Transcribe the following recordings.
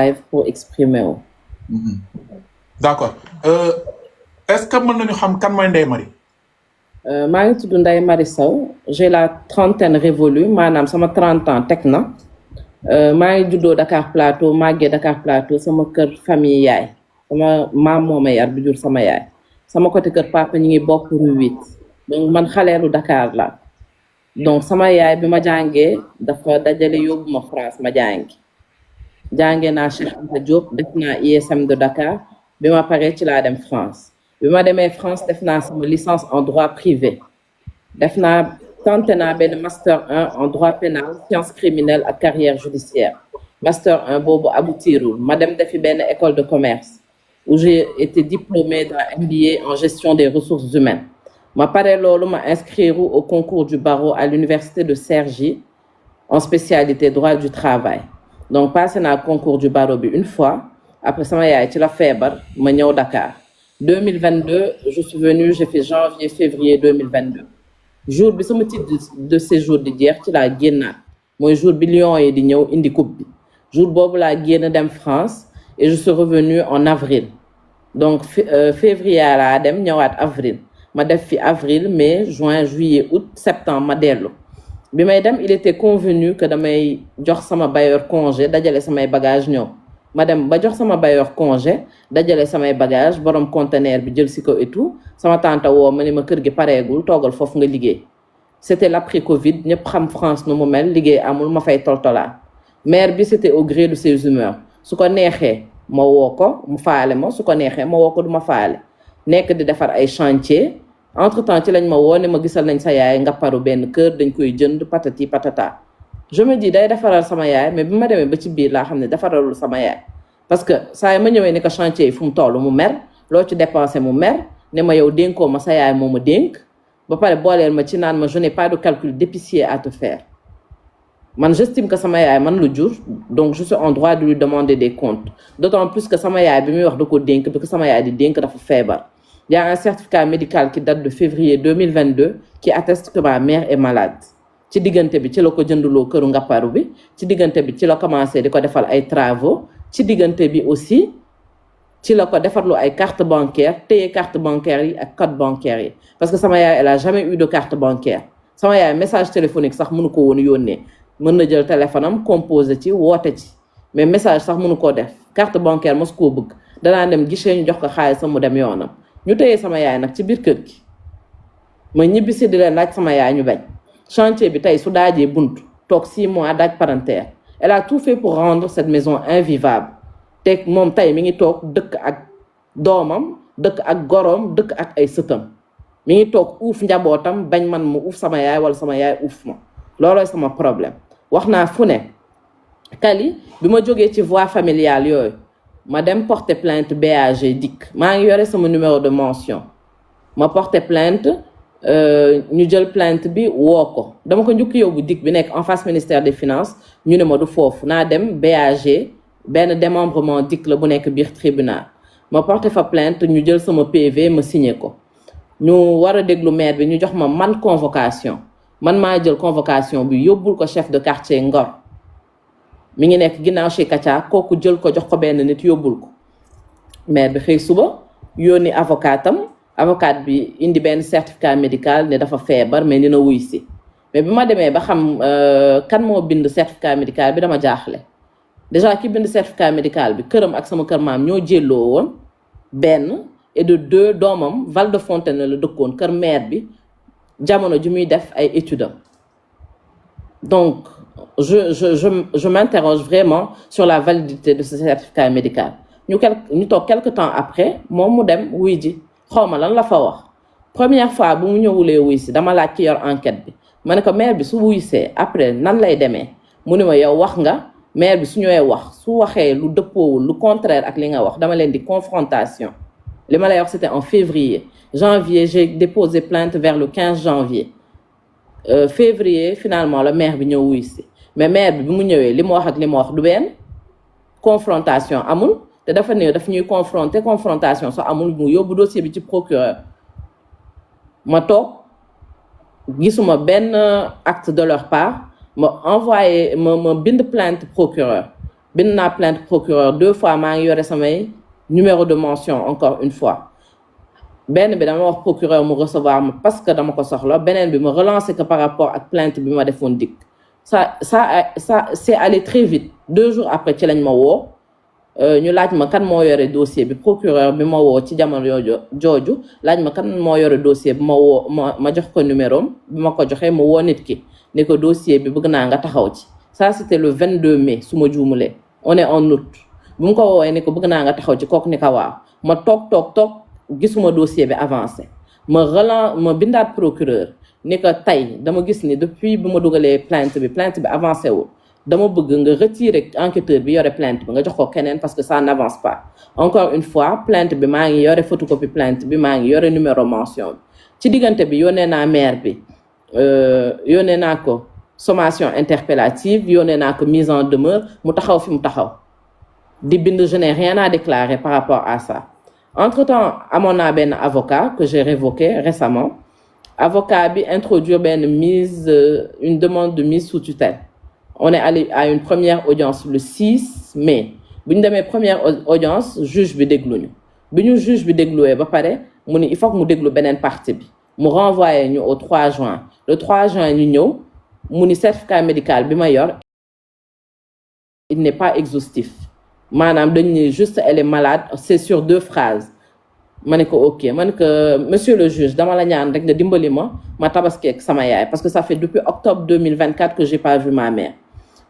live pour exprimer wu. D'accord est-ce que mën nañu xam kan mooy Ndeye Marie. maa ngi tudd Ndeye Marie Sow j'ai la trentaine révolue maanaam sama 30 ans teg na maa ngi juddoo Dakar Plateau màggee Dakar Plateau sama kër famille yaay sama maam moo ma yar bi jur sama yaay sama côté kër papa ñu ngi bokk rue 8 donc man xaleelu Dakar la donc sama yaay bi ma jàngee dafa dajale yóbbu ma France ma jàngee naa Cheikh Anta Diop def naa ISM de Dakar bi ma paree ci laa dem France bi ma demee France def naa sama licence en droit privé def naa tenté naa benn master 1 en droit pénal sciences criminelles ak carrière judiciaire master 1 boobu aboutirul ma dem defi benn école de commerce où j'ai été diplômée d'un MBA en gestion des ressources humaines ma pare loolu ma inscrire au concours du barreau à l'université de Cergy en spécialité droit du travail donc passé naa concours du barreau bi une fois après sama yaay ci la feebar ma ñëw Dakar 2022 je suis venue j'ai fait janvier février 2022 jour bi sama titre de séjour di jeex ci laa génnaat mooy jour bi Lions yi di ñëw indi coupe bi jour boobu laa génn dem France et je suis revenue en avril donc février laa dem ñëwaat avril ma def fi avril mai juin juillet août septembre ma dellu bi may dem il était convenu que damay jox sama bailleur congé dajale samay bagage ñëw ma dem ba jox sama bailleur congé dajale samay bagage borom conteneur bi jël si ko et tout sama tante woo ma ni ma kër gi pareegul toogal foofu nga liggéey c'était l'après Covid ñëpp xam France nu mu mel liggéey amul ma fay toltolaan maire bi c'était au gré de ses humeurs su ko neexee ma woo ko mu faale ma su ko neexee ma woo ko du ma faale nekk di defar ay chantier entre temps ci lañ ma woo ne ma gisal nañ sa yaay nga paru benn kër dañ koy jënd patati patata je me dis day defaral sama yaay mais bi ma demee ba ci biir laa xam ne defaralul sama yaay parce que saa yi ma ñëwee ni ko chantier yi fu mu toll mu mer loo ci dépensé mu mer ne ma yow dénkoo ma sa yaay moo ma dénk ba pare booleel ma ci naan ma je n'ai pas de calcul d'épicier à te faire man j'estime que sama yaay man lu jur donc je suis en droit de lui demander des comptes d'autant plus que sama yaay bi muy wax da ko dénk bi ko sama yaay di dénk dafa feebar il y a un certificat médical qui date de février 2022 qui atteste que ma mère est malade ci diggante bi ci la ko jënduloo këru ngapparu bi ci diggante bi ci la commencé di ko defal ay travaux ci diggante bi aussi ci la ko defarlu ay carte bancaire téye carte bancaire yi ak code bancaire yi parce que sama yaay elle a jamais eu de carte bancaire sama yaay message téléphonique sax mënu ko woon yónnee mën na jël téléphone am composé ci woote ci mais message sax mënu koo def carte bancaire mos koo bëgg danaa dem guichet ñu jox ko xaalis mu dem yoonam ñu téye sama yaay nag ci biir kër gi ma ñibbisi di leen laaj sama yaay ñu bañ chantier bi tey su daajee bunt toog 6 mois daaj parentère elle a tout fait pour rendre cette maison invivable te moom tey mi ngi toog dëkk ak doomam dëkk ak goroom dëkk ak ay sëtam mi ngi toog uuf njabootam bañ man mu uuf sama yaay wala sama yaay uuf ma loolooy sama problème wax naa fu ne Kali bi ma jógee ci voie familiale yooyu ma dem porter plainte BAG DIC maa ngi yore sama numéro de mention ma porter plainte ñu jël plainte bi woo ko dama ko njukki yóbbu DIC bi nekk en face ministère des finances ñu ne ma du foofu naa dem BAG benn démembrement DIC la bu nekk biir tribunal ma porter fa plainte ñu jël sama PV ma signé ko ñu war a déglu maire bi ñu jox ma man convocation man maa jël convocation bi yóbbul ko chef de quartier Ngor mi ngi nekk ginnaaw chez Katia kooku jël ko jox ko benn nit yóbbul ko maire bi xëy suba yónni avocatam avocat bi indi benn certificat médical ne dafa feebar mais dina wuy si mais bi ma demee ba xam kan moo bind certificat médical bi dama jaaxle déjà ki bind certificat médical bi këram ak sama kër maam ñoo jëlloo woon benn et de 2 doomam Val de Fontaine la dëkkoon kër maire bi jamono ji muy def ay études donc je m'interroge vraiment sur la validité de ce certificat médical ñu toog quelque temps après moom mu dem wuy ji xawma lan la fa wax première fois bu mu ñëwulee wuy si dama laaj ci yor enquête bi ma ne ko maire bi su wuy see après nan lay demee mu ne ma yow wax nga maire bi su ñëwee wax su waxee lu dëppoowul lu contraire ak li nga wax dama leen di confrontation li ma lay wax c'était en février janvier j'ai déposé plainte vers le 15 janvier février finalement le maire bi ñëw wuy si mais maire bi mu ñëwee li mu wax ak li mu wax du benn confrontation amul te dafa ne daf ñuy confrontation so amul mu yóbbu dossier bi ci procureur ma toog gisuma benn acte de leur part ma envoyé ma bind plainte procureur bind naa plainte procureur 2 fois maa ngi yore samay numéro de mention encore une fois benn bi dama wax procureur mu recevoir ma parce que dama ko soxla beneen bi ma relancer que par rapport ak plainte bi ma defoon dikk ça c'est allé très vite 2 jours après ci lañ ma woo ñu laaj ma kan moo yore dossier bi procureur bi ma woo ci jamono jooju laaj ma kan moo yore dossier bi ma woo ma jox ko numéro am bi ma ko joxee ma woo nit ki ni ko dossier bi bëgg naa nga taxaw ci ça c'était le 22 mai su ma juumulee on est en août bi mu ko woowee ni ko bëgg naa nga taxaw ci kooku ni ko waaw ma toog gisuma dossier bi avancé ma bindaat procureur ni ko tey dama gis ni depuis bi ma dugalee plainte bi avancé wul dama bëgg nga retirer enquêteur bi yore plainte bi nga jox ko keneen parce que ça n'avance pas encore une fois plainte bi maa ngi yore photocopie plainte bi maa ngi yore numéro mention bi ci diggante bi yónnee naa maire bi yónnee naa ko sommation interpellative yónnee naa ko mise en demeure mu taxaw fi mu taxaw di bind je n'ai rien à déclarer par rapport à ça entre-temps amoon naa benn avocat que j'ai révoqué récemment avocat bi introduire une demande de mise sous tutelle on est allé à une première audience le 6 mai bu ñu demee première audience juge bi dégluñu bi ñu juge bi dégluwee ba pare mu ni il faut que mu déglu beneen partie bi mu renvoyé ñu au 3 juin le 3 juin ñu ñëw mu ni certificat médical bi ma yor il n'est pas exhaustif maanaam dañ ni juste elle est malade c'est sur 2 phrases ma ne ko ok ma ne ko monsieur le juge dama la ñaan rek nga dimbali ma tabaski ak sama yaay parce que ça fait depuis octobre 2024 que j'ai pas vu ma mère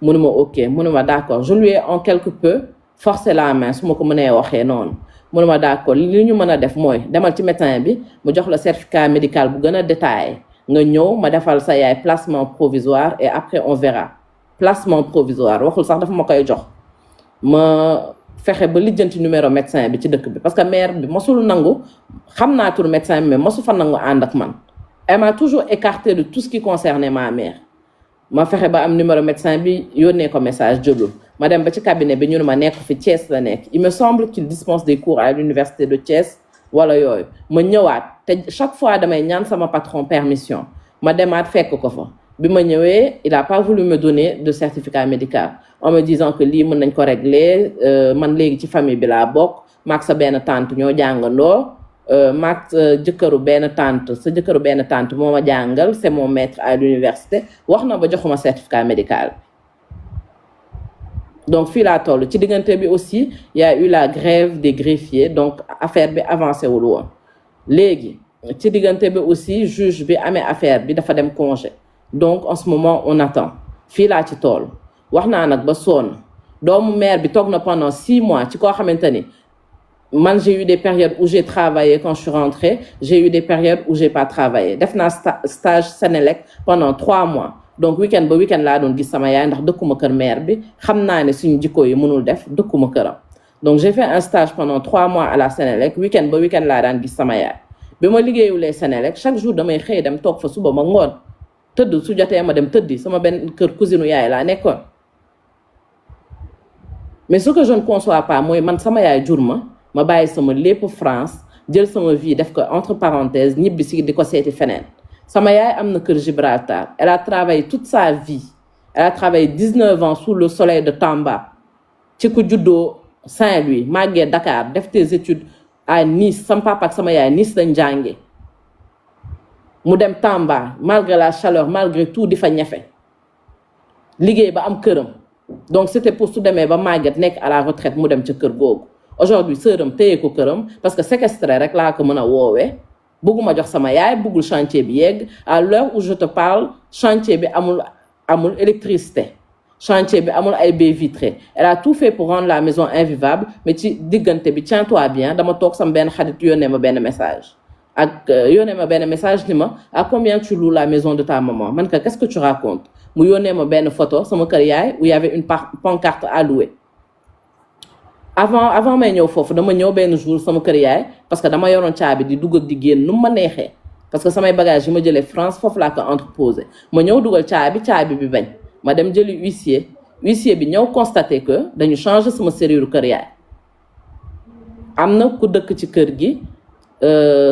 mu ne ma ok mu ne ma d'accord je lui ai en quelque peu forcé la main su ma ko mënee waxee noonu mu ne ma d'accord li ñu mën a def mooy demal ci médecin bi mu jox la certificat médical bu gën a détaillé nga ñëw ma defal sa yaay placement provisoire et après on verra placement provisoire waxul sax dafa ma koy jox ma fexe ba lijjanti numéro médecin bi ci dëkk bi parce que mère bi mosul nangu xam naa tur médecin bi mais mosu fa nangu ànd ak man elle m'a toujours écarté de tout ce qui concernait ma mère ma fexe ba am numéro médecin bi yónnee ko message jëlul ma dem ba ci cabinet bi ñu ne ma nekk fi Thiès la nekk il me semble qu'il dispense des cours à l'université de Thiès wala yooyu ma ñëwaat te chaque fois damay ñaan sama patron permission ma demaat fekk ko fa bi ma ñëwee il a pas voulu me donner de certificat médical en me disant que lii mën nañ ko régler man léegi ci famille bi laa bokk maag sa benn tante ñoo jàngandoo maag sa jëkkëru benn tante moo ma jàngal c'est mon maître à l'université wax na ba joxuma certificat médical donc fii laa toll ci diggante bi aussi il y a eu la grève des greffiers donc affaire bi avancé wul woon léegi ci diggante bi aussi juge bi amee affaire bi dafa dem congé donc en ce moment on attend fii laa ci toll wax naa nag ba sonn doomu mère bi toog na pendant 6 mois ci koo xamante ni man j'ai eu des périodes où j'ai travaillé quand je suis rentrée j'ai eu des périodes où j'ai pas travaillé def naa stage Sénélec pendant 3 mois donc week-end ba week-end laa doon gis sama yaay ndax dëkkuma kër mère bi xam naa ne suñu jikko yi mënul def dëkkuma këram donc j'ai fait un stage pendant 3 mois à la Sénélec week-end ba week-end laa daan gis sama yaay bi ma liggéeyulee Sénélec chaque jour damay xëy dem toog fa suba ma ngoon tëdd su jotee ma dem tëddi sama benn kër cousine yaay laa nekkoon mais ce que je ne conçois pas mooy man sama yaay jur ma bàyyi sama lépp France jël sama vie def ko entre parenthèses ñibbi si di ko seeti feneen sama yaay am na kër Gibraltar elle a travaillé toute sa vie elle a travaillé 19 ans sous le soleil de Tamba ci ku juddoo Saint-Louis màggee Dakar def tes études à Nice sama papa ak sama yaay Nice lañ jànge mu dem Tamba malgré la chaleur malgré tout di fa ñefe liggéey ba am këram donc c'était pour su demee ba màgget nekk à la retraite mu dem ca kër googu aujourd'hui sëram téye ko këram parce que séquestré rek laa ko mën a woowee bëgguma jox sama yaay bëggul chantier bi yegg à l'heure où je te parle chantier bi amul électricité chantier bi amul ay baies vitrées elle a tout fait pour rendre la maison invivable mais ci diggante bi tiens-toi bien dama toog sama benn xarit yónnee ma benn message ni ma à combien tu loues la maison de ta maman man ka qu'est-ce que tu racontes mu yónnee ma benn photo sama kër yaay où il y avait une pancarte à louer avant may ñëw foofu dama ñëw benn jour sama kër yaay parce que dama yoroon caabi di dugg ak di génn nu ma neexee parce que samay bagages yi ma jëlee France foofu laa ko entreposé ma ñëw dugal caabi bi bañ ma dem jëli huissier bi ñëw constaté que dañu changer sama serrure kër yaay am na ku dëkk ci kër gi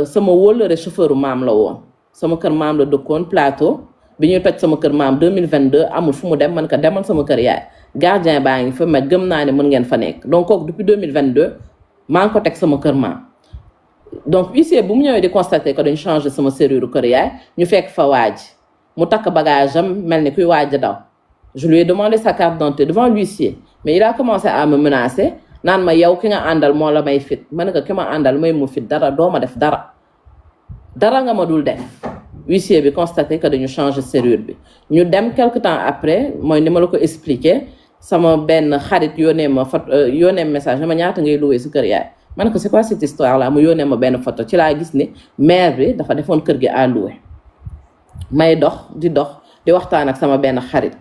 sama wóllëre chauffeur maam la woon sama kër maam la dëkkoon plateau bi ñuy toj sama kër maam 2022 amul fu mu dem man ko demal sama kër yaay gardien baa ngi fa mais gëm naa ne mën ngeen fa nekk donc kooku depuis 2022 maa ngi ko teg sama kër maam. donc huissier bu mu ñëwee di constater que dañu changé sama serrure kër yaay ñu fekk fa waaj mu takk bagage am mel ni kuy waaj a daw je lui ai demandé sa carte d'identité devant l'huissier mais il a commencé à me menacer naan ma yow ki nga àndal moo la may fit ma ne ko ki ma àndal may mu fit dara doo ma def dara nga ma dul def. Huissier bi constaté que dañu changé serrure bi ñu dem quelque temps après mooy ni ma la ko expliqué sama benn xarit yónnee ma photo yónnee message ne ma ñaata ngay loué si kër yaay ma ne ko c'est quoi cette histoire là mu yónnee ma benn photo ci laa gis ni maire bi dafa defoon kër gi à louer may dox di waxtaan ak sama benn xarit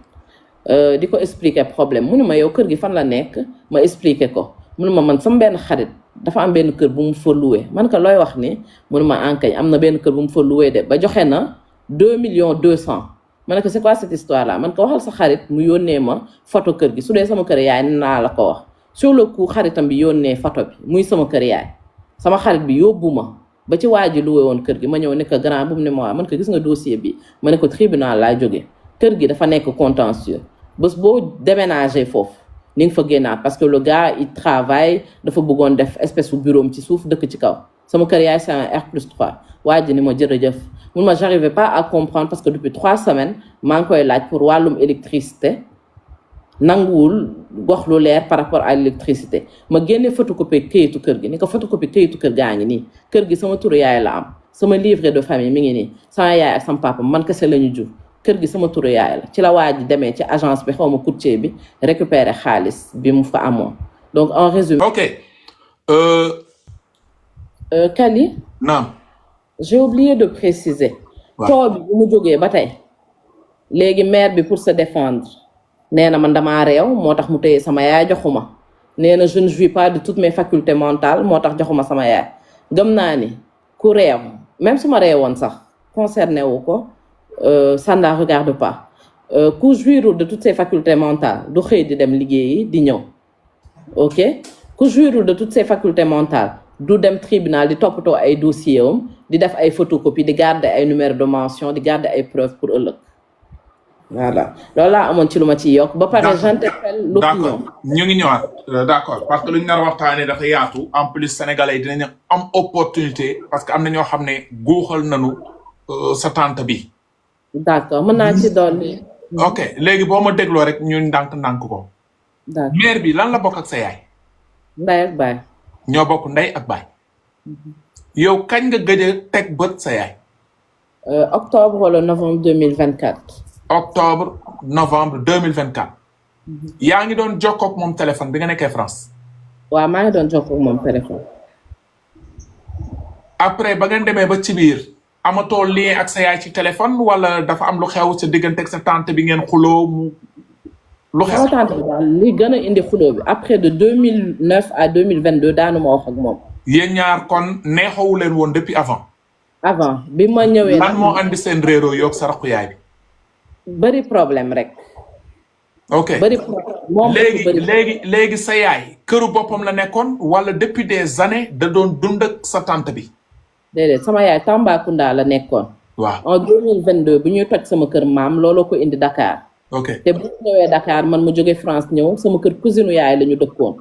di ko expliquer problème mu ne ma yow kër gi fan la nekk ma expliquer ko mu ne ma man sama benn xarit dafa am benn kër bu mu fa loué man ko looy wax ni mu ne ma enkañ am na benn kër bu mu fa loué de ba joxe na 2,2 millions ma ne ko c'est quoi cette histoire là man ko waxal sa xarit mu yónnee ma photo kër gi su dee sama kër yaay naa la ko wax sur le coup xaritam bi yónnee photo bi muy sama kër yaay sama xarit bi yóbbu ma ba ci waa ji loué woon kër gi ma ñëw ne ko grand bu mu ne ma waa man ko gis nga dossier bi ma ne ko tribunal laa jóge kër gi dafa nekk contentieux bés boo déménager foofu ni nga fa génnaat parce que le gars il travaille dafa bëggoon def espèce bu bureau ci suuf dëkk ci kaw sama kër yaay c'est un R+3 waa ji ni ma jërëjëf mun ma j'arrivais pas à comprendre parce que depuis 3 semaines maa ngi koy laaj pour wàllum électricité nanguwul wax lu leer par rapport à l'électricité ma génne photocopie këyitu kër gi ni ko photocopie këyitu kër gaa ngi nii kër gi sama turu yaay la am sama livret de famille mi ngi nii sama yaay ak sama papa man kese la ñu jur kër gi sama turu yaay la ci la waa ji demee ci agence bi xaw ma courtier bi récupérer xaalis bi mu fa amoon donc en résumé. ok. Kali. naam. j'ai oublié de préciser. waaw taux bi bu mu jógee ba tey léegi maire bi pour se défendre nee na man damaa réew moo tax mu téye sama yaay joxuma nee na je ne jouis pas de toutes mes facultés mentales moo tax joxuma sama yaay gëm naa ni ku réew même su ma réewoon sax concerné wu ko. Ça ne la regarde pas ku jouirul de toutes ses facultés mentales du xëy di dem liggéeyi di ñëw ok ku jouirul de toutes ses facultés mentales du dem tribunal di toppatoo ay dossier am di def ay photocopie di garder ay numéro de mention di garder ay preuves pour ëllëg voilà loolu laa amoon ci lu ma ciy yokk ba pare j'interpelle l'opinion. d'accord ñu ngi ñëwaat d'accord parce que lu ñu nar a waxtaanee dafa yaatu en plus sénégalais yi dinañ am opportunité parce que am na ñoo xam ne góoxal nañu sa tante bi. d'accord mën naa ci dolli. ok léegi boo ma dégloo rek ñun ndànk ko. d'accord mère bi lan la bokk ak sa yaay. ndey ak baay. ñoo bokk ndey ak baay. yow kañ nga gëj a teg bët sa yaay. octobre wala novembre 2024. octobre novembre 2024. yaa ngi doon jokkoo ak moom téléphone bi nga nekkee France. waaw maa ngi doon jokkoo ak moom téléphone. après ba ngeen demee ba ci biir. amatoo lien ak sa yaay ci téléphone wala dafa am lu xew sa diggante ak sa tante bi ngeen xuloo mu lu xew. sama tante bi daal li gën a indi xuloo bi après de 2009 à 2022 daanu ma wax ak moom. yéen ñaar kon neexawu leen woon depuis avant. avant bi ma ñëwee. lan moo andi seen réeroo yoog sa rakku yaay bi. bëri problème rek. ok bëri problème moom léegi sa yaay këru boppam la nekkoon wala depuis des années da doon dund ak sa tante bi. déedéet sama yaay Tambacounda la nekkoon. waaw en 2022 bu ñuy toj sama kër maam looloo ko indi Dakar. ok te bu ñu ñëwee Dakar man mu jóge France ñëw sama kër cousine yaay la ñu dëkkoon.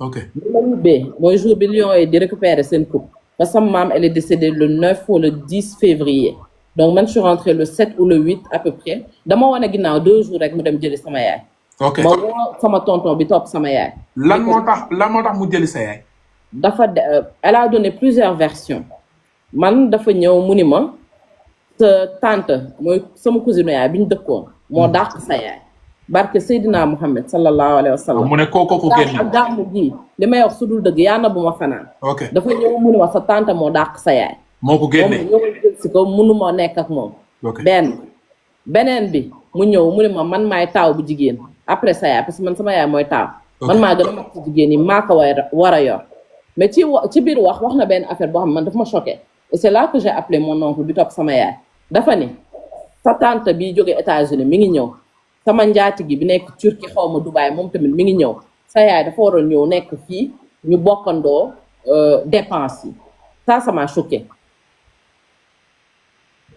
ok bi ma ñibbee mooy jour bi Lions yi di récupérer seen coupe parce que sama maam elle est décédée le 9 ou le 10 février donc man je suis rentrée le 7 ou le 8 à peu près dama wane ginnaaw 2 jours rek mu dem jëli sama yaay. ok ma woo sama tonton bi topp sama yaay. lan moo tax mu jëli sa yaay. dafa elle a donné plusieurs versions. man dafa ñëw mu ni ma sa tante mooy sama cousine yaay bi ñu dëkkoon moo dàq sa yaay barke Seydina Muhammad sallallahu alayhi wa sallam mu ne kooku génn ak gàmmu gi li may wax su dul dëgg yaa na bu ma fanaan. ok dafa ñëw mu ni ma sa tante moo dàq sa yaay. moo ko génne moom ñëw jël si ko mënu ma nekk ak moom. beneen bi mu ñëw mu ni ma man maay taaw bu jigéen après sa yaay parce que man sama yaay mooy taaw. man maa gën a mag ci jigéen yi maa ko war a yor mais ci biir wax na benn affaire boo xam ne man daf ma choqué. et c'est là que j'ai appelé mon oncle bi topp sama yaay dafa ni sa tante bi jóge États-Unis mi ngi ñëw sama njaati gi bi nekk Turquie xaw ma Dubaï moom tamit mi ngi ñëw sa yaay dafa waroon ñëw nekk fii ñu bokkandoo dépense yi ça m'a choqué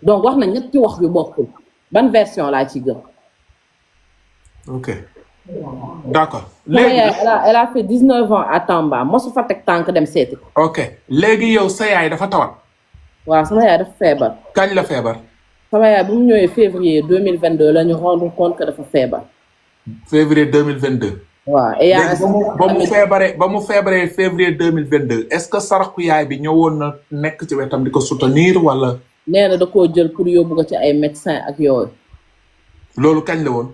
donc wax na ñetti wax yu bokkul ban version laa ci gëm. ok d'accord sama léegi yaay elle a fait 19 ans à Tamba mosu fa teg tànk dem seeti ko. ok léegi yow sa yaay dafa tawat waaw sama yaay dafa feebar. kañ la feebar sama yaay bu mu ñëwee février 2022 la ñu rendre compte que dafa feebar. février 2022 waaw et yaa léegi ba mu feebaree février 2022 est-ce que saraxu yaay bi ñëwoon na nekk ci wetam di ko soutenir wala nee na da koo jël pour yóbbu ko ci ay médecin ak yooyu. loolu kañ la woon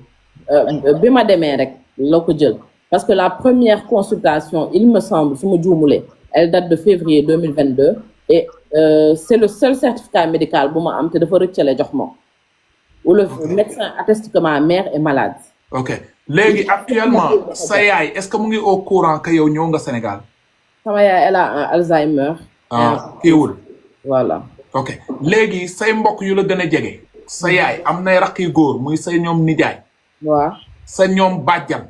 bi ma demee rek la ko jël parce que la première consultation il me semble su ma juumulee elle date de février 2022 et c'est le seul certificat médical bu ma am te dafa rëccale jox ma où le médecin atteste que ma mère est malade. ok léegi actuellement sa yaay est-ce que mu ngi au courant que yow ñëw nga Sénégal sama yaay elle a un Alzheimer. kiiwul voilà. ok léegi say mbokk yu la gën a jege sa yaay am nay rakk yu góor muy say ñoom nijaay waaw sa ñoom bàjjan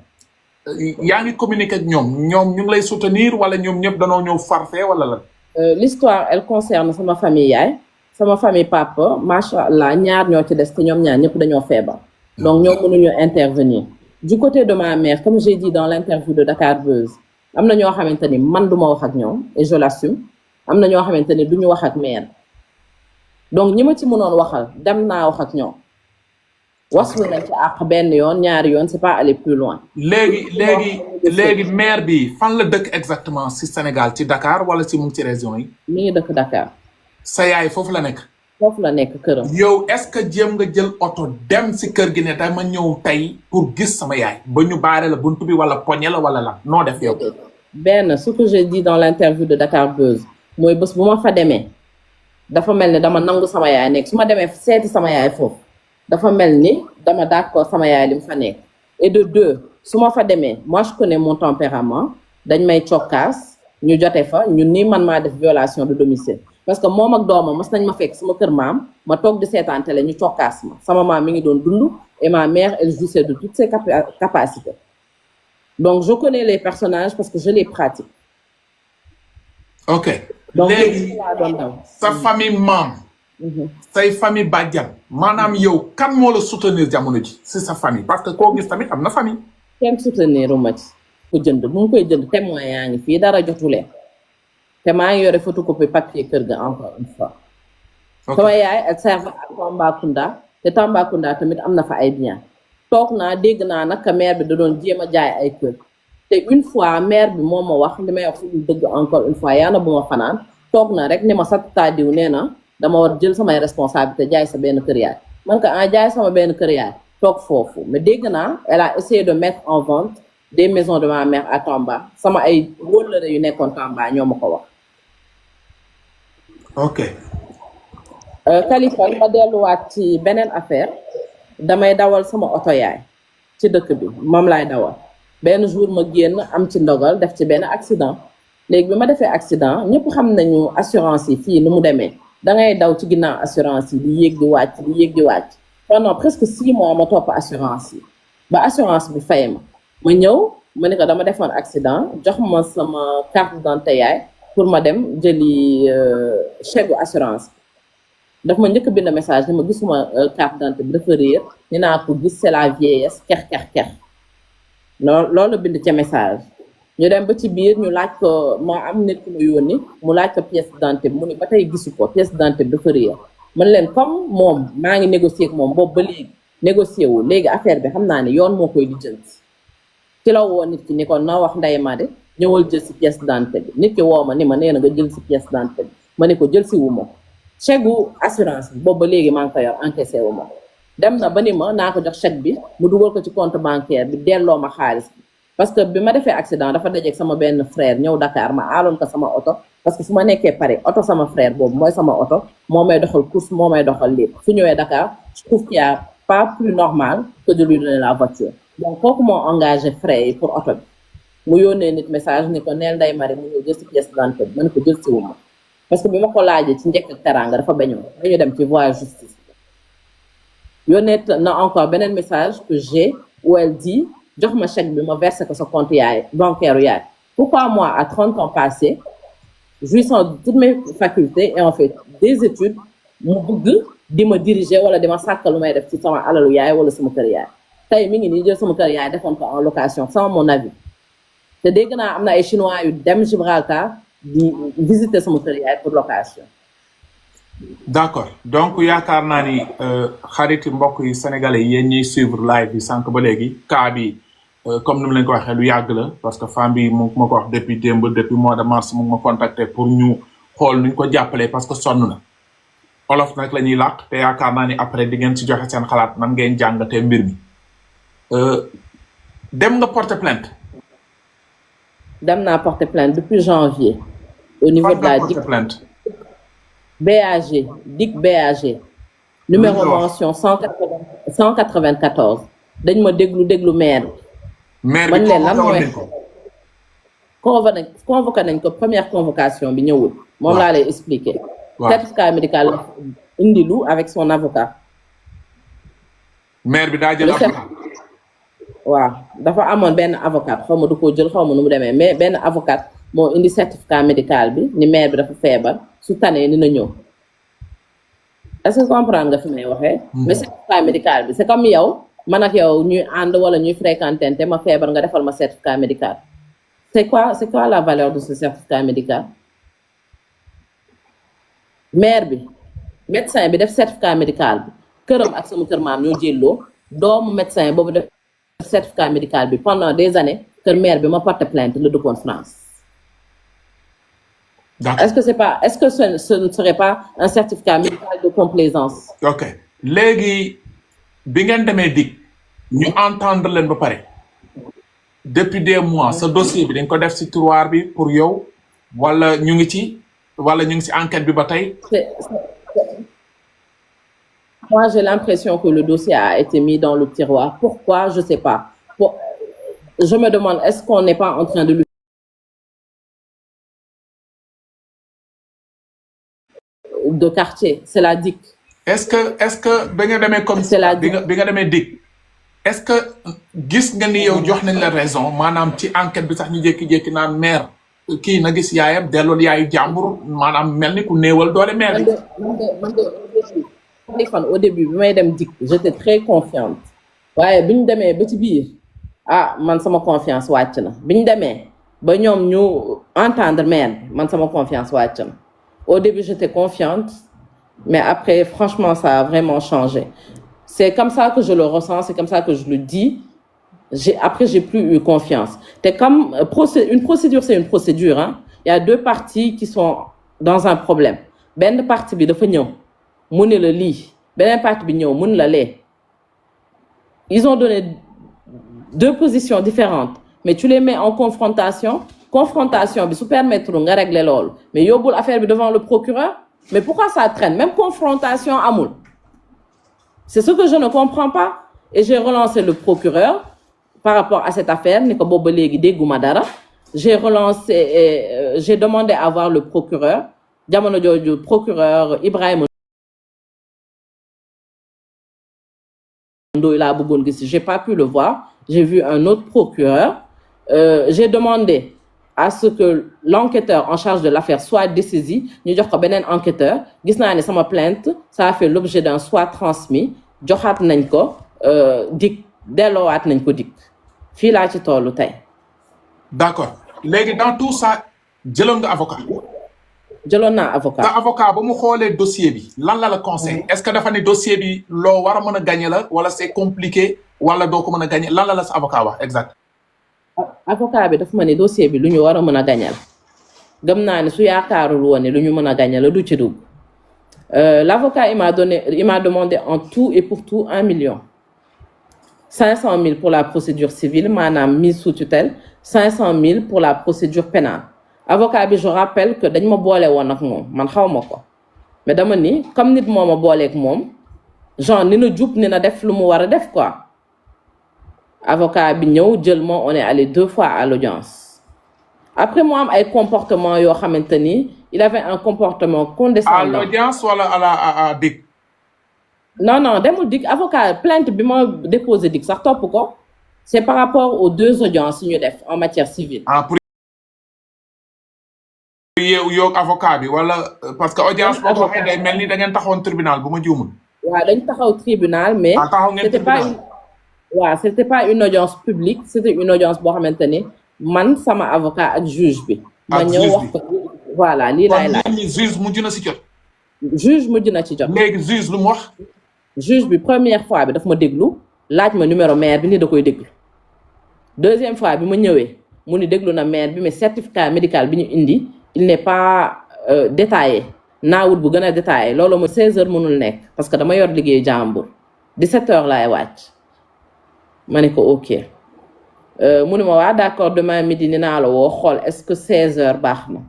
yaa ngi communiquer ak ñoom ñu ngi lay soutenir wala ñoom ñëpp danoo ñëw farfee wala lan l'histoire elle concerne sama famille yaay sama famille papa macha allah ñaar ñoo ci des te ñoom ñaar ñëpp dañoo feebar donc ñoom mënuñu intervenir du côté de ma mère comme j'ai dit dans l'interview de Dakar Buzz am na ñoo xamante ni man duma wax ak ñoom et je l'assume am na ñoo xamante ni duñu wax ak mère donc ñi ma ci mënoon waxal dem naa wax ak ñoom waslu nañ ci àq benn yoon ñaari yoon c'est pas aller plus loin. léegi maire bi fan la dëkk exactement ci Sénégal ci Dakar wala ci mu ngi ci région yi. mi ngi dëkk Dakar. sa yaay foofu la nekk. foofu la nekk këram. yow est-ce que jéem nga jël oto dem ci kër gi ne dama ñëw tey pour gis sama yaay ba ñu baare la buntu bi wala poñe la wala lan noo def yow. benn ce que j'ai dit dans l'interview de Dakar Buzz mooy bés bu ma fa demee dafa mel ni dama nangu sama yaay nekk su ma demee seeti sama yaay foofu. dafa mel ni dama d'accord sama yaay li mu fa nekk et de deux su ma fa demee moi je connais mon tempérament dañ may cokkaas ñu jote fa ñun ni man maa def violation de domicile parce que moom ak doomam mos nañ ma fekk sama kër maam ma toog di seetaan télé ñu cokkaas ma sama maam mi ngi doon dund et ma mère elle jouissait de toutes ses capacités donc je connais les personnages parce que je les pratique. ok donc léegi sa famille maam. say famille bàjjan maanaam yow kan moo la soutenir jamono ji si sa famille parce que koo gis tamit am na famille. kenn soutenir uma ci ko jënd mu ngi koy jënd témoin yaa ngi fii dara jotuleen te maa ngi yore photocopie papier kër ga encore une fois. sama yaay elle serve à Tambacounda te Tambacounda tamit am na fa ay bien toog naa dégg naa nag maire bi da doon jéem a jaay ay kër te une fois maire bi moo ma wax li may wax suñu dëgg encore une fois yaa na bu ma fanaan toog na rek ne ma sa diw nee na dama war jël samay responsabilité jaay sa benn kër yaay man ko jaay sama benn kër yaay toog foofu mais dégg naa elle a essayé de mettre en vente des maisons de ma mère à Tamba sama ay wóllëre yu nekkoon Tamba ñoo ma ko wax. ok. Kaliphone ma delluwaat ci beneen affaire damay dawal sama oto yaay ci dëkk bi moom laay dawal benn jour ma génn am ci ndogal def ci benn accident léegi bi ma defee accident ñëpp xam nañu assurance yi fii ni mu demee. da ngay daw ci ginnaaw assurance yi di yéeg di wàcc pendant presque 6 mois ma topp assurance yi ba assurance bi fay ma ñëw ma ne ko dama defoon accident jox ma sama carte d'identité yaay pour ma dem jëli chèque assurance daf ma njëkk bind message ni ma gisuma carte d'identité bi dafa réer ni naa ko gis c'est la vieillesse ker loolu bind ca message ñu dem ba ci biir ñu laaj ko ma am nit ku ma yónni mu laaj ko pièce d'identité bi mu ni ba tey gisu ko pièce d'identité bi dafa réer man leen comme moom maa ngi négocier ak moom boobu ba léegi négocier wu léegi affaire bi xam naa ne yoon moo koy lijjanti ci la woo nit ki ni ko na wax Ndeye Made ñëwal jël si pièce d'identité bi nit ki woo ma ni ma nee na nga jël si pièce d'identité bi ma ne ko jël si wu ma chèque gu assurance bi boobu ba léegi maa ngi ko yor encaissé wu ma dem na ba ni ma naa ko jox chèque bi mu dugal ko ci compte bancaire bi delloo ma xaalis bi parce que bi ma defee accident dafa dajeeg sama benn frère ñëw Dakar ma aaloon ko sama oto parce que su ma nekkee Paris oto sama frère boobu mooy sama oto moo may doxal course moo may doxal lépp su ñëwee Dakar je trouve qu'il y a pas plus normal que de lui donner la voiture donc kooku moo engagé frais yi pour oto bi mu yónnee nit message ni ko neel Ndeye Marie mu ñëw jël si pièce d'identité bi ma ne ko jël si wu ma parce que bi ma ko laajee ci njëkk ak teraanga dafa bañoon dañu dem ci voie justice yónnee na encore beneen message que j'ai où elle dit jox ma chèque bi ma versé ko sa compte yaay bancaire yaay pourquoi moi à 30 ans passés jouissant de toutes mes facultés et en fait des études mu bëgg di ma diriger wala di ma sàkkal lu may def ci sama alalu yaay wala sama kër yaay tey mi ngi nii jël sama kër yaay defoon ko en location sans mon avis te dégg naa am na ay chinois yu dem Gibraltar di visiter sama kër yaay pour location. d'accord donc yaakaar naa ni xariti mbokk yi sénégalais yéen ñuy suivre live bi sànq ba léegi cas bi comme ni mu leen ko waxee lu yàgg la parce que femme bi mu ma ko wax depuis démb depuis mois de mars mu ma contacter pour ñu xool nuñ ko jàppalee parce que sonn na olof nag la ñuy làq te yaakaar naa ni après di ngeen ci joxe seen xalaat nan ngeen jàngatee mbir mi dem nga porter plainte. dem naa porter plainte depuis janvier. au niveau de la DIC BAG DIC BAG. numéro mention 194. dañ ma déglu maire. maire bi lan mooy convoqué nañ ko première convocation bi ñëwul. moom laa lay expliquer. certificat médical indi lu avec son avocat. maire bi daa jël avocat. waaw dafa amoon benn avocat xaw ma du ko jël xaw ma nu mu demee mais benn avocat moo indi certificat médical bi ni maire bi dafa feebar su tanee ni na ñëw est-ce que comprendre nga fi may waxee. mais certificat médical bi c'est comme yow man ak yow ñuy ànd wala ñuy fréquentante ma feebar nga defal ma certificat médical c'est quoi la valeur de ce certificat médical. maire bi médecin bi def certificat médical bi këram ak sama kër maam ñoo jëlloo doomu médecin boobu def certificat médical bi pendant des années kër maire bi ma porte plainte la dëkkoon France. est-ce que ce ne serait pas un certificat médical de complaisance. ok léegi bi ngeen demee DIC ñu entendre leen ba pare depuis des mois sa dossier bi dañ ko def ci tiroir bi pour yow wala ñu ngi ci enquête bi ba tey. Moi, j'ai l'impression que le dossier a été mis dans le tiroir. Pourquoi? Je sais pas. Je me demande, est-ce qu'on n'est pas en train de lui de quartier? C'est la DIC. Est-ce que bi nga demee comme c'est la DIC. bi nga demee DIC est-ce que gis nga ni yow jox nañ la raison maanaam ci enquête bi sax ñu jékki-jékki naan maire kii na gis yaayam dellool yaayu jàmbur maanaam mel ni ku néewal doole maire bi. Au début bi may dem DIC j'étais très confiante waaye bi ñu demee ba ci biir man sama confiance wàcc na bi ñu demee ba ñoom ñu entendre maire bi man sama confiance wàcc na au début j'étais confiante mais après franchement ça a vraiment changé c'est comme ça que je le ressens c'est comme ça que je le dis après j'ai plus eu confiance te comme une procédure c'est une procédure il y a deux parties qui sont dans un problème benn partie bi dafa ñëw mu ne la lii beneen partie bi ñëw mun la lee ils ont donné deux positions différentes mais tu les mets en confrontation bi su permettre nga régler loolu mais yóbbul affaire bi devant le procureur mais pourquoi ça traîne même confrontation amul c'est ce que je ne comprends pas et j'ai relancé le procureur par rapport à cette affaire ni ko boobu ba léegi dégguma dara j'ai demandé à voir le procureur jamono jooju procureur Ibrahima Ndoye laa bëggoon gis j'ai pas pu le voir j'ai vu un autre procureur j'ai demandé à ce que l'enquêteur en charge de l'affaire soit dessaisi ñu jox ko beneen enquêteur gis naa ne sama plainte ça a fait l'objet d'un soit transmis joxaat nañ ko DIC delloowaat nañ ko DIC fii laa ci tollu tey. d'accord léegi dans tout ça jëloon nga avocat. jëloon naa avocat. sa avocat ba mu xoolee dossier bi lan la conseil est-ce que dafa ne dossier bi loo war a mën a gagner la wala c'est compliqué wala doo ko mën a gagner lan la sa avocat wax exact. avocat bi dafa ma ne dossier bi lu ñu war a mën a gagner gëm naa ne su yaakaarul woon ne lu ñu mën a gagner la du ci dugg l'avocat il m'a demandé en tout et pour tout 1,5 million pour la procédure civile maanaam mise sous tutelle 500,000 pour la procédure pénale avocat bi je rappelle que dañ ma boole woon ak moom man xaw ma ko mais dama ni comme nit moo ma booleeg moom genre ni na jub ni na def lu mu war a def quoi avocat bi ñëw jël ma on est allé 2 fois à l'audience après mu am ay comportement yoo xamante ni il avait un comportement condescendant. à l'audience wala à DIC. non demul DIC avocat plainte bi ma déposé DIC sax topp ko c'est par rapport aux 2 audiences yu ñu def en matière civile. pour yow avocat bi wala parce que audience man boo ko waxee avocat day mel ni da ngeen taxawoon tribunal bu ma juumul. waaw dañ taxaw tribunal mais ah taxaw ngeen c'était pas tribunal. waaw c'était pas une audience publique c'était une audience boo xamante ni man sama avocat ak juge bi ma ak ñëw juge wax bi ko voilà lii kon laay laaj yéen ñi juge mujj na si jot. juge mujj na ci jot léegi juge lu mu wax. juge bi première fois bi daf ma déglu laaj ma numéro maire bi ni da koy déglu deuxième fois bi ma ñëwee mu ni déglu na maire bi mais certificat médical bi ñu indi il n'est pas détaillé naawut bu gën a détaillé loolu mooy 16 heures mënul nekk parce que dama yor liggéey jàmbur 17 heures laay wàcc ma ne ko ok mu ne ma waa d'accord demain midi ni naa la woo xool est-ce que 16 heures baax na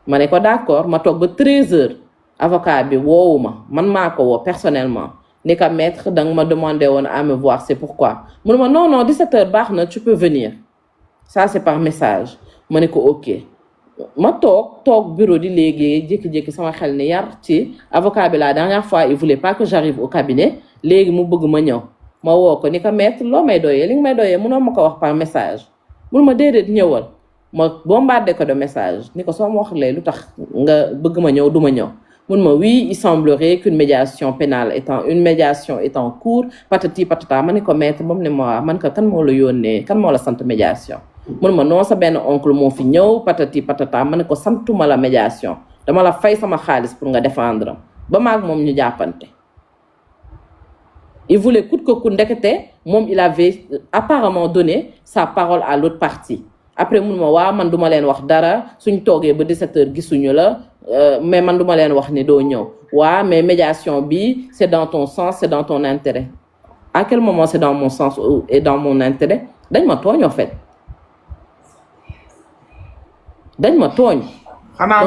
ma ne ko d'accord ma toog ba 13 heures avocat bi woowu ma man maa ko woo personnellement ni ka maître danga ma demandé woon à me voir c'est pourquoi mu ne ma non non 17 heures baax na tu peux venir ça c'est par message ma ne ko ok ma toog bureau di léegi jékki-jékki sama xel ni yar ci avocat bi la dernière fois il voulait pas que j'arrive au cabinet léegi mu bëgg ma ñëw ma woo ko ni ko maître loo may doyee li nga may doyee mënoo ma ko wax par message mun ma déedéet ñëwal ma bombardé ko de message ni ko soo ma waxlee lu tax nga bëgg ma ñëw du ma ñëw mun ma oui il semblerait qu'une médiation pénale une médiation est en cours patati patata ma ne ko maître ba mu ne ma man ko kan moo la yónnee kan moo la sant médiation mun ma non sa benn oncle moo fi ñëw patati patata ma ne ko santuma la médiation dama la fay sama xaalis pour nga défendre ba maag moom ñu jàppante il voulait coûte que coûte ndekete moom il avait apparemment donné sa parole à l'autre partie après mun ma waaw man duma leen wax dara suñ toogee ba 17 heures gisuñu la mais man duma leen wax ni doo ñëw waaw mais médiation bi c'est dans ton sens c'est dans ton intérêt à quel moment c'est dans mon sens et dans mon intérêt dañ ma tooñ en fait dañ ma tooñ xanaa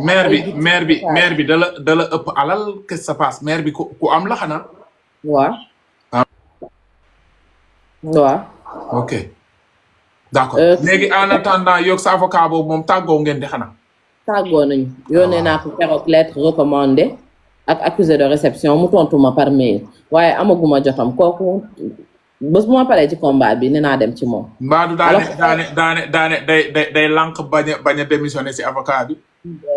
maire bi dala ëpp alal qu'est-ce qui se passe maire bi ku am la xanaa. waaw. waaw. ok d'accord léegi en attendant yow sa avocat boobu moom tàggoo ngeen di xanaa. tàggoo nañu yónnee naa ko keroog lettre recommandée ak accusé de réception mu tontu ma par mail waaye amaguma jotam kooku bés bu ma paree ci combat bi nee naa dem ci moom. Mbaadu daane day lànk bañ a démissionner si avocat bi.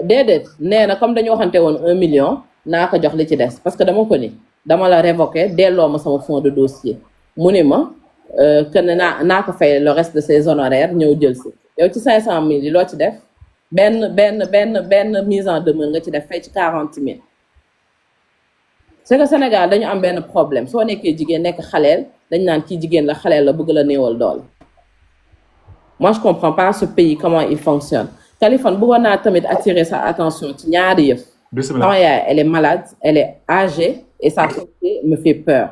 déedéet nee na comme dañu waxante woon 1 million naa ko jox li ci des parce que dama ko ni dama la révoquer delloo ma sama fond de dossier mu ne ma que ne naa ko fay le reste de ses honoraires ñëw jël si yow ci 500 000 yi loo ci def benn mise en demeure nga ci def fay ci 40 000. c'est que Sénégal dañu am benn problème soo nekkee jigéen nekk xaleel dañ naan kii jigéen la xaleel la bëgg la néewal doole. moi je comprends pas ce pays comment il fonctionne Kaliphone bëggoon naa tamit attirer sa attention ci ñaari yëf. sama yaay elle est malade elle est âgée et sa santé me fait peur.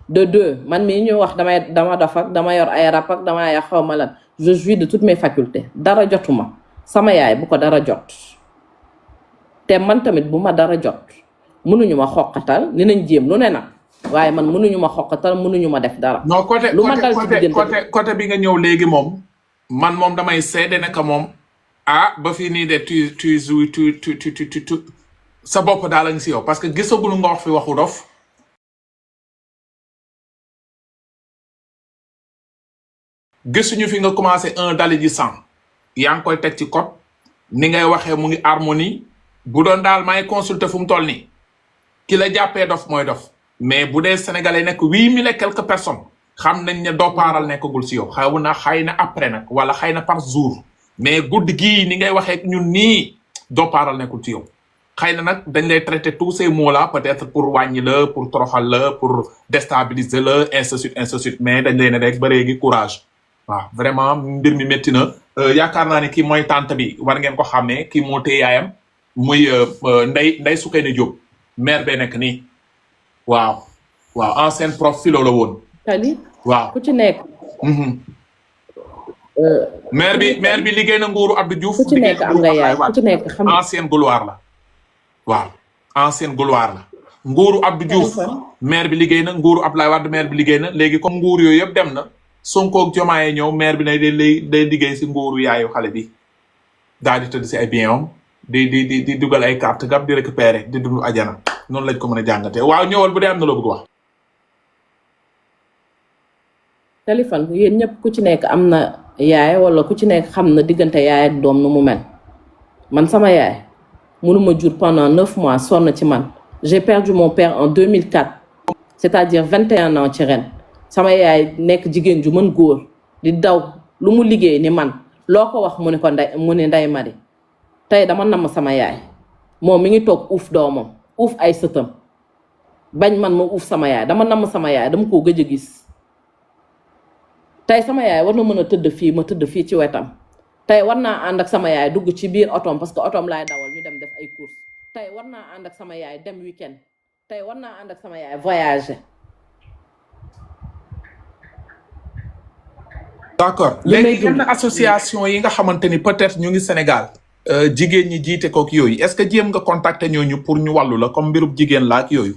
de deux man mii ñu wax dama dof ak dama yor ay rap ak dama yor xaw ma lan je jouis de toutes mes facultés dara jotuma sama yaay bu ko dara jot te man tamit bu ma dara jot mënuñu ma xoqatal ni nañ jéem lu ne nag waaye man mënuñu ma xoqatal mënuñu ma def dara. non côté lu ma dal ci diggante côté bi nga ñëw léegi moom man moom damay seede ne que moom ba fii nii de tu sa bopp daal la nga si yow parce que gisagul nga wax fi waxu dof. gisuñu fi nga commencé dali ji 100 yaa ngi koy teg ci code ni ngay waxee mu ngi harmonie bu doon daal may consulter fu mu toll nii ki la jàppee dof mooy dof mais bu dee sénégalais nekk 8000 et quelques personnes xam nañ ne doppaaral nekkagul si yow xëy na après nag wala xëy na par jour mais guddi gii ni ngay waxee ñun nii doppaaral nekkul ci yow xëy na nag dañ lay traiter tous ces mots là peut-être pour wàññi la pour toroxal la pour déstabiliser la ainsi de suite mais dañ lay ne rek ba léegi courage. waaw vraiment mbir mi métti na yaakaar naa ne kii mooy tante bi war ngeen ko xàmmee kii moo téye yaayam muy Ndeye Soukeyna Diop maire bee nekk nii waaw ancienne prof philo la woon. Kali waaw ku ci nekk. maire bi liggéey na nguuru Abdou Diouf. ku ci nekk am nga yaay ku ci nekk xam nga ancienne gloire la waaw ancienne gloire la. nguuru Abdou Diouf maire bi liggéey na nguuru Abdoulaye Wade maire bi liggéey na léegi comme nguur yooyu yëpp dem na. Sonko ak Diomaye ñëw maire bi ne day liggéey si nguuru yaayu xale bi daal di tëdd si ay bien am di dugal ay carte gab di récupérer di dund ajana noonu lañ ko mën a jàngatee waaw ñëwal bu dee am na loo bëgg wax. Kaliphone yéen ñëpp ku ci nekk am na yaay wala ku ci nekk xam na diggante yaay ak doom nu mu mel man sama yaay mënuma jur pendant 9 mois sonn ci man. J'ai perdu mon père en 2004, c'est-à-dire 21 ans ci ren. Sama yaay nekk jigéen ju mën góor di daw lu mu liggéey ni man loo ko wax mu ne ko Ndeye Marie tey dama namm sama yaay moom mi ngi toog uuf doomam uuf ay sëtam bañ man ma uuf sama yaay dama namm sama yaay dama koo gëj a gis. tey sama yaay war na mën a tëdd fii ma tëdd fii ci wetam tey war naa ànd ak sama yaay dugg ci biir otoom parce que otoom laay dawal ñu dem def ay courses tey war naa ànd ak sama yaay dem weekend tey war naa ànd ak sama yaay voyager. d'accord léegi yenn association yi nga xamante ni peut-être ñu ngi Sénégal jigéen ñi jiite kook yooyu est-ce que jéem nga contacter ñooñu pour ñu wàllu la comme mbirub jigéen la ak yooyu.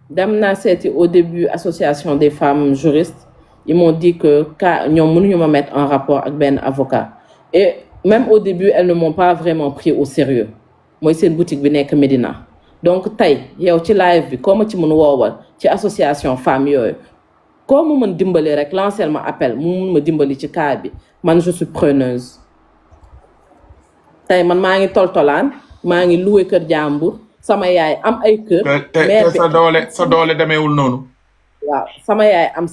dem naa seeti au début association des femmes juristes ils m'ont dit que ñoom mënuñu ma mettre en rapport ak benn avocat et même au début elles ne m'ont pas vraiment pris au sérieux mooy seen boutique bi nekk Médina donc tey yow ci live bi koo ma ci mën woowal ci association femmes yooyu koo mu mën dimbali rek lancer ma appel mu mun ma dimbali ci cas bi man je suis preneuse. tey man maa ngi toltolaan maa ngi loué kër jàmbur sama yaay am ay kër. te sa doole demeewul noonu. waaw sama yaay am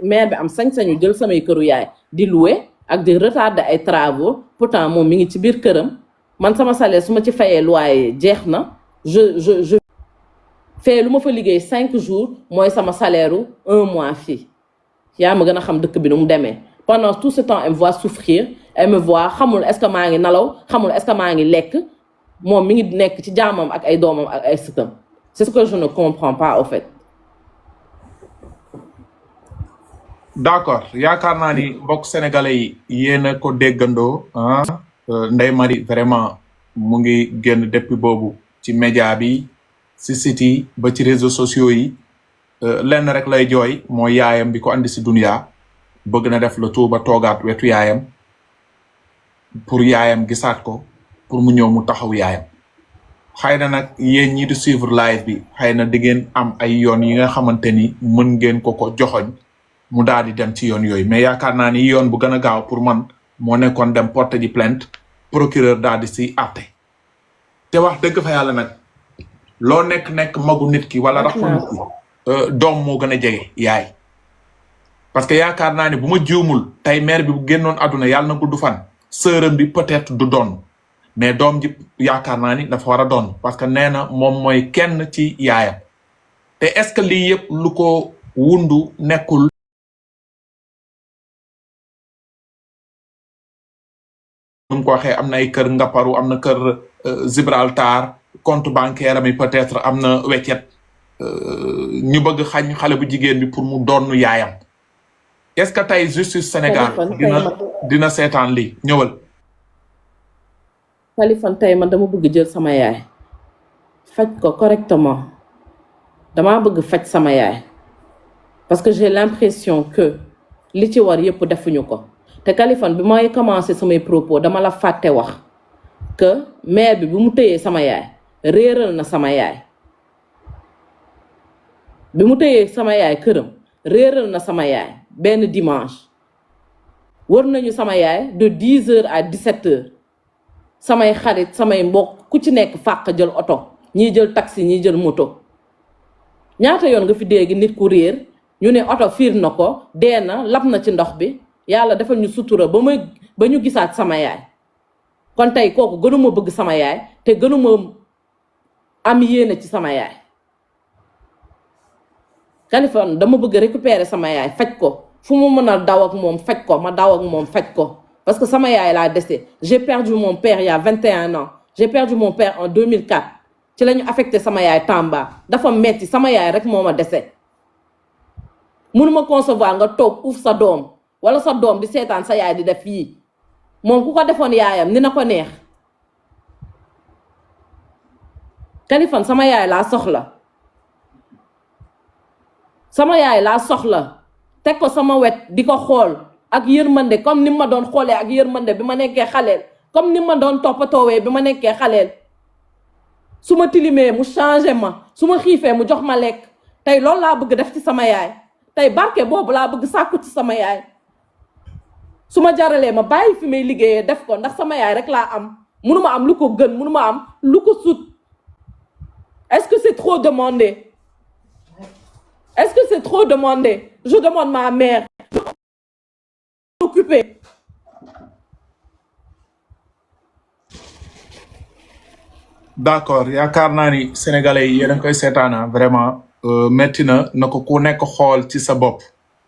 maire bi am sañ-sañu jël samay këru yaay di loué ak di retarder ay travaux pourtant moom mi ngi ci biir këram man sama salaire su ma ci fayee loyer jeex na je fee lu ma fa liggéey 5 jours mooy sama salaire u 1 mois fii yaa ma gën a xam dëkk bi nu mu demee pendant tout ce temps elle me voit souffrir elle me voit xamul est-ce que maa ngi nalaw xamul est-ce que maa ngi lekk moom mi ngi nekk ci jaamam ak ay doomam ak ay sëtam c'est ce que je ne comprends pas au fait. d'accord yaakaar naa ni mbokk sénégalais yi yéen a ko déggandoo ah Ndeye Marie vraiment mu ngi génn depuis boobu ci média bi ci site yi ba ci réseaux sociaux yi lenn rek lay jooy mooy yaayam bi ko andi si dunya bëgg na def le tout ba toogaat wetu yaayam pour yaayam gisaat ko pour mu ñëw mu taxaw yaayam xëy na nag yéen ñi di suivre live bi xëy na di ngeen am ay yoon yi nga xamante ni mën ngeen ko joxoñ mu daal di dem ci yoon yooyu mais yaakaar naa ni yoon bu gën a gaaw pour man moo nekkoon dem porter di plainte procureur daal di si àtte te wax dëgg fa yàlla nag loo nekk magu nit ki wala raxu nit ki doom moo gën a jege yaay parce que yaakaar naa ni bu ma juumul tey mère bi bu génnoon àdduna yàlla na gudd fan sœuram bi peut-être du doon mais doom ji yaakaar naa ni dafa war a doon parce que nee na moom mooy kenn ci yaayam te est-ce que lii yëpp lu ko wundu nekkul nu ko waxee am na ay kër Ngaparu am na kër Gibraltar compte bancaire ami peut-être am na weccet ñu bëgg xañ xale bu jigéen bi pour mu doonu yaayam est-ce que tey justice Sénégal dina seetaan lii ñëwal. Kaliphone tey man dama bëgg jël sama yaay faj ko correctement dama bëgg faj sama yaay parce que j'ai l'impression que li ci war yëpp defuñu ko te Kaliphone bi may commencé samay propos dama la fàtte wax que mère bi bu mu tëyee sama yaay réeral na sama yaay bi mu tëyee sama yaay këram réeral na sama yaay benn dimanche wër nañu sama yaay de 10h à 17h samay xarit samay mbokk ku ci nekk fàq jël oto ñii jël taxi ñii jël moto ñaata yoon nga fi dégg nit ku réer ñu ne oto fiir na ko dee na lab na ci ndox bi yàlla defal ñu sutura ba ñu gisaat sama yaay kon tey kooku gënuma bëgg sama yaay te gënuma am yéene ci sama yaay Kaliphone dama bëgg récupérer sama yaay faj ko fu mu mën a daw ak moom faj ko ma daw ak moom faj ko parce que sama yaay laa dese j'ai perdu mon père il y a 21 ans j'ai perdu mon père en 2004 ci la ñu affecté sama yaay Tamba dafa metti sama yaay rek moo ma dese mënuma concevoir nga toog uuf sa doom wala sa doom di seetaan sa yaay di def yii moom ku ko defoon yaayam ni na ko neex Kaliphone sama yaay laa soxla teg ko sama wet di ko xool ak yërmande comme ni ma doon xoolee ak yërmande bi ma nekkee xaleel comme ni ma doon toppatoowee bi ma nekkee xaleel su ma tilimee mu changé ma su ma xiifee mu jox ma lekk tey loolu laa bëgg def ci sama yaay tey barke boobu laa bëgg sàkku ci sama yaay su ma jaralee ma bàyyi fi may liggéeyee def ko ndax sama yaay rek laa am mënuma am lu ko gën mënuma am lu ko sut. Est-ce que c'est trop demandé? Est-ce que c'est trop demandé? Je demande ma mère de m'occuper. d'accord yaakaar naa ni sénégalais yi yéen a ngi koy seetaana vraiment métti na ko ku nekk xool ci sa bopp